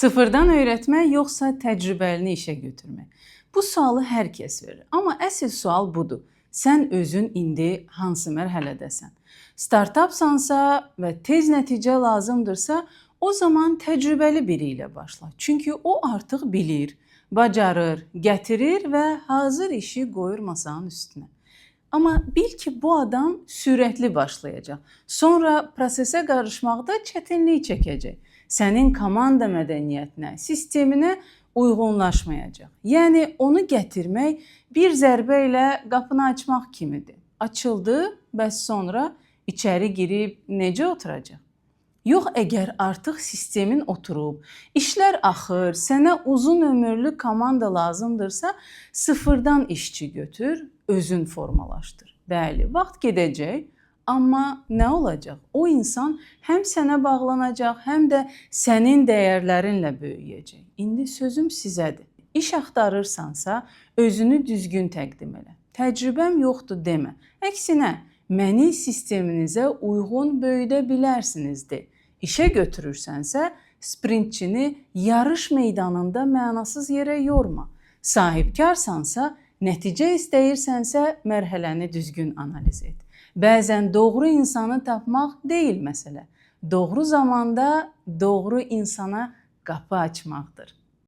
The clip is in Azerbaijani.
Sıfırdan öyrətmək yoxsa təcrübəlini işə götürmək? Bu sualı hər kəs verir. Amma əsl sual budur. Sən özün indi hansı mərhələdəsən? Startapsansa və tez nəticə lazımdırsa, o zaman təcrübəli biri ilə başla. Çünki o artıq bilir, bacarır, gətirir və hazır işi qoyur masanın üstünə. Amma bil ki, bu adam sürətli başlayacaq. Sonra prosesə qarışmaqda çətinlik çəkəcək. Sənin komanda mədəniyyətinə, sisteminə uyğunlaşmayacaq. Yəni onu gətirmək bir zərbə ilə qapını açmaq kimidir. Açıldı, bəs sonra içəri girib necə oturacaq? Yox, əgər artıq sistemin oturub, işlər axır, sənə uzun ömürlü komanda lazımdırsa, sıfırdan işçi götür, özün formalaşdır. Bəli, vaxt gedəcək, amma nə olacaq? O insan həm sənə bağlanacaq, həm də sənin dəyərlərinlə böyüyəcək. İndi sözüm sizədir. İş axtarırsansa, özünü düzgün təqdim elə. Təcrübəm yoxdur demə. Əksinə, məni sisteminizə uyğun böyüdə bilərsiniz de. İşə götürürsənsə, sprintçini yarış meydanında mənasız yerə yorma. Sahibkarsansa, nəticə istəyirsənsə, mərhələni düzgün analiz et. Bəzən doğru insanı tapmaq deyil məsələ. Doğru zamanda doğru insana qapı açmaqdır.